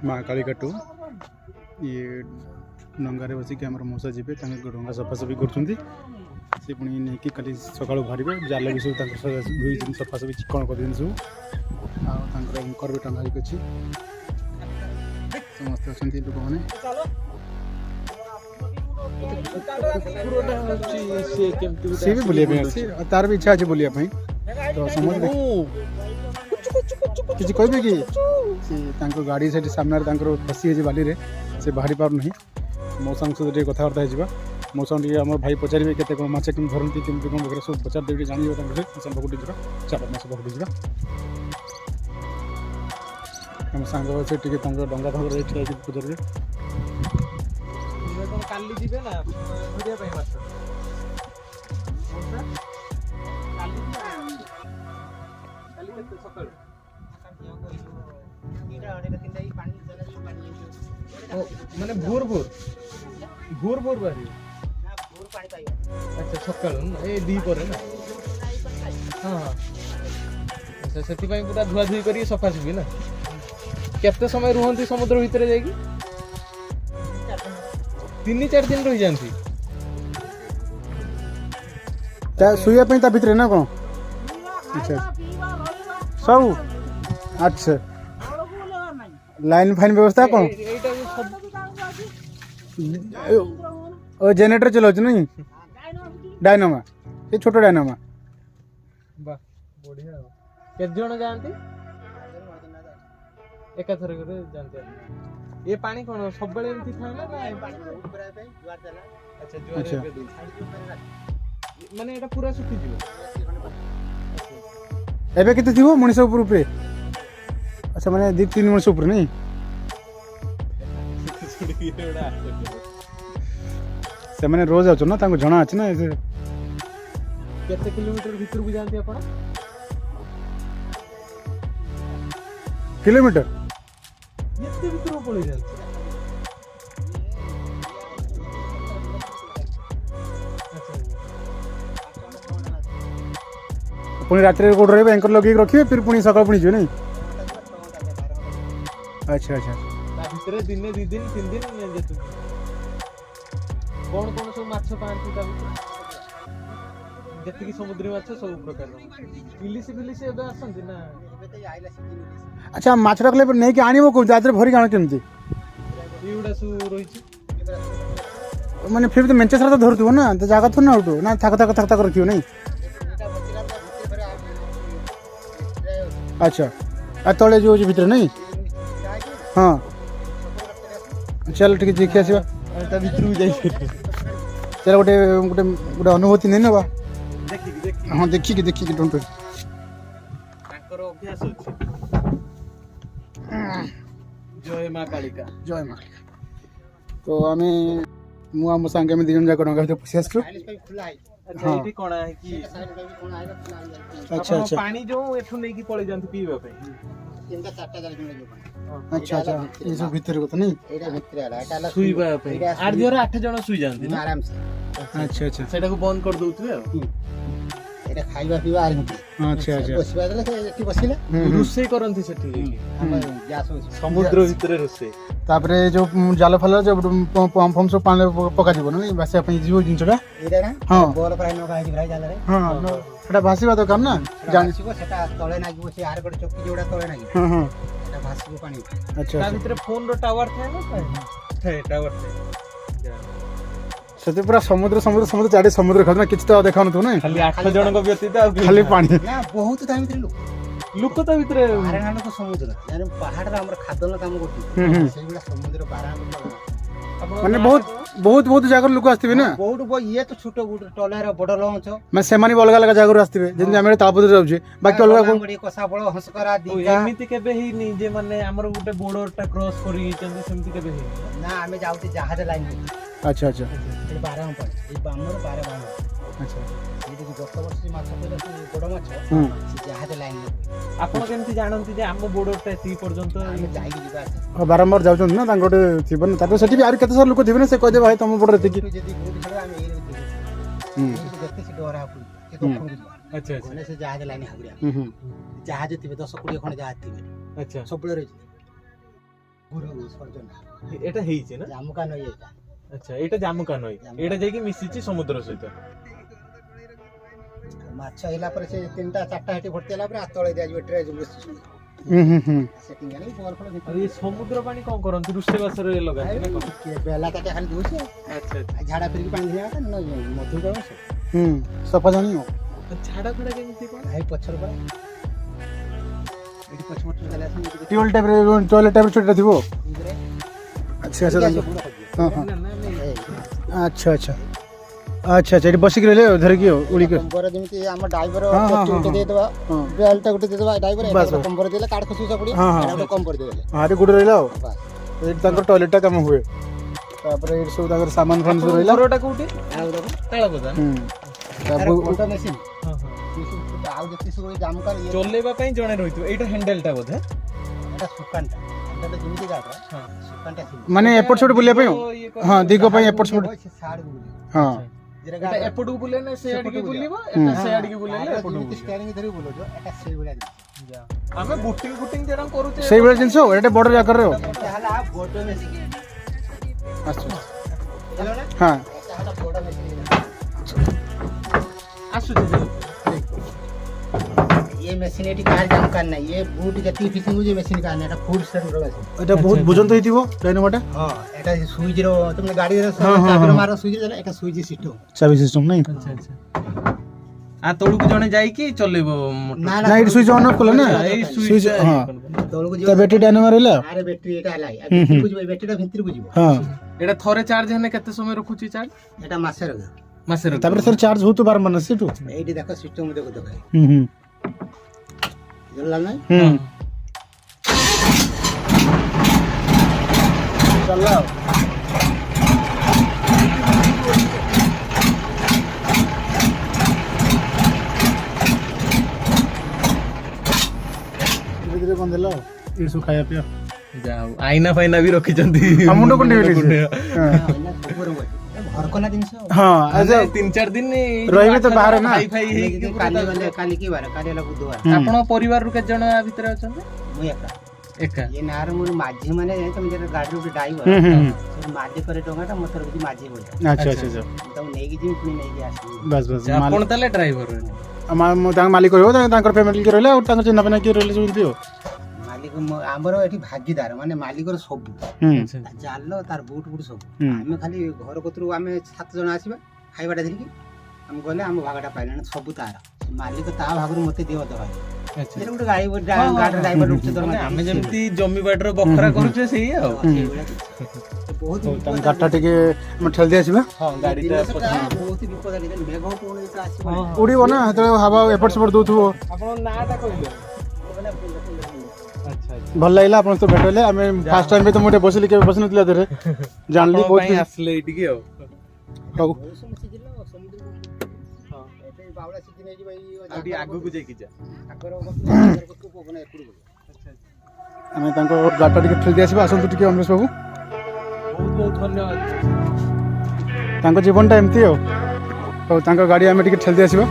माँ कालीघाटू ये डंगारे बसिक आम मौसा जी डंगा सफासफी कर पुणी नहीं खाली सका बाहर जाल भी सब सफासफी चिकन कर सब आंकर भी टंगा अच्छी समस्त अच्छा लोक मैंने सी भी बुलाया तार भी इच्छा अच्छे बुलायापी तो समझ किसी कहे कि गाड़ी से सामने फसी बाली रे से बाहरी पार नहीं मौसा सहित कथबार्ता हो मौसा आम भाई पचारे के माछ कमी धरती कमी कौन वगैरह सब पचार देवी जान पकड़ जा चल माछ पकड़ जा आम सांग से डंगा भाग पचारे माने भोर भोर भोर भोर बारी अच्छा सका ए दी पर ना हाँ अच्छा से पूरा धुआ धुई कर सफा सुफी ना केते समय रुहंती समुद्र भितर जाएगी 3-4 दिन रही जाती शुआ भितर ना कौन अच्छा सब अच्छा लाइन फाइन व्यवस्था कौन जेनेटर चलाऊ नहीं डायनामा ये छोट डायनामा वाह बढ़िया के जण जानती एका थर करे जानते ये पानी कोन सब बेले एमती थाए ना अच्छा जुआर माने एटा पूरा सुखी जीव एबे केते थिबो मनीष ऊपर पे अच्छा माने 2-3 मनीष ऊपर नहीं से मैंने रोज आछो ना ताको जणा अछि ना ऐसे केते किलोमीटर भीतर भी जानते आपण किलोमीटर एते भीतर पळी जानते पुणी रात कोड रहे एंकर लगे रखिए फिर पुणी सकाळ पुणी नहीं अच्छा अच्छा भीतर दिन 2 दिन 3 दिन जेतु कौन कौन सब माछ पांती ता जति की समुद्री माछ सब प्रकार इलिसी एबे आसंती ना अच्छा माछ रखले पर नहीं कि आनिबो को जात्रे भरी गाण केमती इउडा सु रहिछि माने फिर तो मेंचे सारा तो धरतु ना तो जागा थोना उठो ना थक रखियो नहीं अच्छा आ तले जो भीतर नहीं हाँ चल ठीक देखी आसवा भीतर भी जाई चल गोटे गोटे गोटे अनुभूति नहीं नवा हाँ देखिए डोंट अभ्यास जय माँ कालिका तो आम मु सांगे में 2 जन जाक डंगा पशि आसु अच्छा ये कोना है कि अच्छा अच्छा पानी जो एठु नै कि पळे जानती पीबा पे 3-4 गाड़ी में जो अच्छा अच्छा ये सब भीतर को तो नहीं एटा भीतर आला एटा सुईबा पे 8 जरा 8 जण सुई जानती आराम से अच्छा अच्छा सेटा को बंद कर दोथुवे एटा खाइबा पीबा आर होती अच्छा अच्छा बसबा दले एठी बसिले रुसे करंती सेठी हम गैस समुद्र भीतर रुसे तापरे जो जाल फल जो पंप फम सब पानी पका जीव नहीं बासिया पे जीव जिनसटा एटा ना हां बॉल प्राय न खाइ भाई जाल रे हां सेटा भासीबा तो काम ना जानिसिबो सेटा तळे नागिबो से आर गड चक्की जोडा तळे नागि हां हां एटा भासीबो पानी अच्छा ता भीतर फोन रो टावर थे ना थे टावर थे सते पूरा समुद्र चाडी समुद्र खतना किछ तो देखा न ना खाली 8 जण को व्यतीत खाली पानी ना बहुत टाइम भीतर लोक तो भीतर बारहां लोक समुद्र यार पहाड़ रा हमर खादन काम करती सेगुडा समुद्र बारहां लोक माने बहुत जगह लोक आस्थिबे ना बहुत ये तो छोटो टलेर बड़ लंच मैं सेमानी अलग अलग जगह आस्थिबे जेन हम तालपत्र जाउछे बाकी अलग को कसा बड़ हंसकरा दीगा एमिति केबे ही नी जे माने हमर गुटे बॉर्डर टा क्रॉस करी चंदी सेमिति केबे ही ना हमें जाउते जहाज लाइन अच्छा अच्छा ये 12 पर ये बामर 12 अच्छा ये देखि गत वर्ष माछ पहिले बड़ माछ जहाज लाइन आपण केमति जानंती जे हम बॉर्डर टा ती पर्यंत जाई दिबा बारंबार जाउछन ना तांगोटे थिबन तापर सेठी भी आर केते सार लोक थिबे ना से कह दे भाई तुम बड़ रहते की यदि बहुत खड़ा हम ये देखते से डरा के तो अच्छा अच्छा से जहाज लाइन हाबरिया जहाज थिबे 10-20 खण जहाज थिबे अच्छा सबले रही ଗୁରୁ ସର୍ଜନା ଏଟା ହେଇଛି ନା? ଜାମୁକା ନଈ ଏଇଟା। ଆଚ୍ଛା ଏଇଟା ଜାମୁକା ନଈ, ଏଇଟା ଯାଇକି ମିଶିଛି ସମୁଦ୍ର ସହିତ। ମାଛ ହେଲା ପରେ ସେ 3ଟା 4ଟା ହେଠି ଭର୍ତ୍ତି ହେଲା ପରେ ତଳେ ଦିଆଯିବ ଟ୍ରେ ବସିଛୁ ସେଟିଂ ଆଣି ବଲ୍ ଫଳ ଆଉ ଏ ସମୁଦ୍ର ପାଣି କଣ କରନ୍ତି? ରୋଷେଇ ବାସରେ ଲଗାନ୍ତି ନା କଣ? ବେଲା ତାଟେ ଖାଲି ଦଉଛି ଆଚ୍ଛା ଆଚ୍ଛା। ଝାଡ଼ା ଫେରିକି ପାଣି ଦିଆ ମଧୁ ଦେବ ସେ ସଫା ଜାଣିବ ଝାଡ଼ା ଫାଡ଼ା କେମିତି କଣ? ଭାଇ ପଛର ପରା ଏଠି ପଛ ଚାଲି ଆସନ୍ତି ଟ୍ୟୁବଲ୍ ଟାଇପ୍ର ଟଏଲେଟ୍ ଟାଇପ୍ର ଛୋଟଟା ଥିବ। ଆଚ୍ଛା ଆଚ୍ଛା ହଁ ହଁ ନା ନା ଆମେ ଆଚ୍ଛା ଆଚ୍ଛା ଆଚ୍ଛା ଆଚ୍ଛା ଏଠି ବସିକି ରହିଲେ ଧରିକି ଉଡ଼ିକି କମ୍ବର ଯେମିତି ଆମ ଡ୍ରାଇଭର ହଁ, ହଁ, ଗୋଟେ ହଁ। ଦେଇଦେବା ହଁ ବେଲ୍ଟ ଗୋଟେ ଦେଇଦେବା ଡ୍ରାଇଭର ବାସ୍, ବାସ୍। କମ୍ବର ଦେଲେ କାର୍ଡ ଖସୁଚା ପଡ଼ିବ ହଁ, ହଁ। ଗୋଟେ କମ୍ବର ଦେଇଦେଲେ ଏଠି ଗୋଟେ ରହିଲା ଆଉ ବାସ୍ ଏଠି ତାଙ୍କର ଟଏଲେଟ୍ଟା କାମ ହୁଏ। ତାପରେ ଏଠି ସବୁ ତାଙ୍କର ସାମାନ ଫାମାନ ସବୁ ରହିଲା। ଘରଟା କୋଉଠି? ଆଉ ଦେଖ ତାଳବଦା। ତାପରେ ଫଟୋ ମେସିନ୍ ହଁ ହଁ। ଆଉ ଯେତେ ସବୁ ଜାମୁକା ଇଏ ଚଲେଇବା ପାଇଁ ଜଣେ ରହିଥିବ। ଏଇଟା ହ୍ୟାଣ୍ଡେଲଟା ବୋଧେ? ଏଟା ସୁକାନଟା ଏଟା ଯେମିତି ଗାଡ ହଁ। ସୁକାନଟା ଥିବ ମାନେ ଏପଟ ସେପଟ ବୁଲିବା ପାଇଁ ଆଉ ଇଏ କର- ହଁ ଦିଗ ପାଇଁ ଏପଟ ସେପଟ ସେ ସାଡ ବୁଲିବ ହଁ ଯେଟା ଏଟା ଗାଡ ଏପଟକୁ ବୁଲେ ନା ସେ ଆଡ଼ିକି ସେପଟକୁ ବୁଲିବ, ହୁଁ। ଏଟା ସେ ଆଡ଼ିକି ବୁଲେଇଲେ ଏପଟକୁ ଯେମିତି ବୁଲିବ। ଷ୍ଟିୟରିଂ ଧରି ବୁଲଉଛ ଏଟା ସେଇ ଭଳିଆ ଯା। ଆମେ ବୁଟିଂ ଫୁଟିଂ ଯେଟା କରୁଛେ ସେଇଭଳିଆ ଜିନିଷ ଆଉ ଏଟା ବଡ଼ ଆକାରରେ ଆଉ ଏଟା ହେଲା ବଡ ମେସିନ୍ ଆଚ୍ଛା ହେଲା ନା ହଁ ଏଟା ହେଲା ବଡ ମେସିନ୍ ଆସୁଛି ଯେ। ये मशीन एटी कार जाम करना ये बूट जति फिशिंग जे मशीन का ना एटा फुल सेट रो मशीन এটা ବହୁତ ବୁଝନ୍ତ ହେଇଥିବ ଡାଇନୋମାଟା हां एटा सुइच रो तुमने गाड़ी रो हाँ, हाँ, चाबी रो हाँ। मारो सुइच देला एटा सुइच सिस्टम ଚାବି ସିଷ୍ଟମ ନାଇଁ ଆଚ୍ଛା ଆଚ୍ଛା। ଆ ତଳକୁ ଜଣେ ଯାଇକି ଚଲେଇବ ମୋଟର। ना ନା ଏଠି ସୁଇଚ୍ ଅନ୍ ଅଫ୍ କଲା ନା ଏଇ ସୁଇଚ୍ ସୁଇଚ୍ ହଁ तोल को ତା ବ୍ୟାଟେରୀ ଡାଇନୋମା ରହିଲା अरे बैटरी एटा हला भितर को जीव बैटरी भितर को जीव ହଁ ଏଟା ଥରେ ଚାର୍ଜ ହେଲେ କେତେ ସମୟ ରଖୁଛି ଚାର୍ଜ? एटा मासे रो ମାସେ ରଖୁଛି। ତାପରେ ସାର୍ ଚାର୍ଜ ହଉತು ବାରମ୍ବାର ସେଠୁ एटी देखो सिस्टम देखो देखो ହୁଁ जल्ला ना ହୁଁ ଚାଲିଲା ଆଉ ଧୀରେ ଧୀରେ ବନ୍ଦ ହେଲା ଆଉ ଏଠି ସବୁ ଖାଇବା ପିଇବା ଯା ହଉ ଆଇନା ଫାଇନା ବି ରଖିଛନ୍ତି। ଆଉ ମୁଣ୍ଡ କୁଣ୍ଡେଇ ଗଲେ ସେ। ना सब रो घर को ना दिन से ହଁ ଆଚ୍ଛା 3-4 ଦିନ ରହିବେ ତ ବାହାରେ ନା। ଖାଇ ଖାଇ ହେଇକି ପୁରା काली वाले काली की बार काली वाला बुधवार ଆପଣ ପରିବାରରୁ କେତେ ଜଣ ଆ ଭିତରେ ଅଛନ୍ତି? मु एका ଏକା। ये नार मु माझी माने तुम जे गाड़ी रो ड्राइवर ହୁଁ ହୁଁ ହୁଁ ସେ ମାଝି ପରେ ଟଙ୍କାଟା ମୋତେ ରଖିଛି ମାଝି ପଇସା ଆଚ୍ଛା ଆଚ୍ଛା ଆଚ୍ଛା ତାକୁ ନେଇକି ଯିବି ପୁଣି ନେଇକି ଆସିବି ବାସ୍ ବାସ୍ ଆପଣ ତାହେଲେ ଡ୍ରାଇଭର। ତାଙ୍କ ମାଲିକ ରହିବ ତାଙ୍କର ଫ୍ୟାମିଲି କିଏ ରହିଲେ ଆଉ ତାଙ୍କ ଚିହ୍ନା ଫିହ୍ନା କିଏ ରହିଲେ ସବୁ ଏମିତି ଆଉ ମାଲିକ ଆମର ଏଠି ଭାଗିଦାର ମାନେ ମାଲିକର ସବୁ ହୁଁ ଜାଲ ତାର ବୁଟ ବୁଟ ସବୁ ହୁଁ ଆମେ ଖାଲି ଘର କତରୁ ଆମେ 7 ଜଣ ଆସିବା ଖାଇବାଟା ଧରିକି ଆମେ ଗଲେ ଆମ ଭାଗଟା ପାଇଲାଣି ସବୁ ତାର ମାଲିକ ତା ଭାଗରୁ ମୋତେ ଦିଅ ଦେବା ଆଚ୍ଛା। ଯେଟା ଗୋଟେ ଗାଡ଼ି ଡ୍ରାଇଭର ରହୁଛି ମାନେ ଆମେ ଯେମିତି ଜମି ବାଡ଼ିର ବଖରା କରୁଛେ ସେଇ ଆଉ। ବହୁତ ତାଙ୍କ ଗାଡ଼ିଟା ଟିକେ ଆମେ ଠେଲି ଦେଇ ଆସିବା ହଁ ଗାଡ଼ିଟା ବହୁତ ବିପଦ ମେଘ କଣ ଆସିବ ଉଡ଼ିବ ନା ସେତେବେଳେ ହାବା ଏପଟ ସେପଟ ଦଉଥିବ ଆପଣଙ୍କ ନାଁଟା କହିଲେ? ଆଚ୍ଛା ଆଚ୍ଛା। ଭଲ ଲାଗିଲା ଆପଣଙ୍କ ସହିତ ଭେଟ ହେଲେ ଆମେ ଫାଷ୍ଟ ଟାଇମ୍ ତ ମୁଁ ଟିକେ ବସିଲି କେବେ ବସିନଥିଲା ଧରେ ଜାଣିଲି ଆପଣଙ୍କ ବହୁତ ପାଇଁ କିଛି। ଆସିଲେ ଏଇଠିକି ଆଉ। ହଉ ବାଉଳା ସିଜିନ ହେଇଯିବ ଆଉ ଟିକେ ଆଗକୁ ଯାଇକି ଯା। ଆମେ ତାଙ୍କ ଗାଡ଼ିଟା ଟିକେ ଠେଲି ଦେଇ ଆସିବା ଆସନ୍ତୁ ଟିକେ ଅମରେଶ ବାବୁ ବହୁତ ବହୁତ ଧନ୍ୟବାଦ। ତାଙ୍କ ଜୀବନଟା ଏମିତି ଆଉ ହଉ ତାଙ୍କ ଗାଡ଼ି ଆମେ ଟିକେ ଠେଲି ଦେଇ ଆସିବା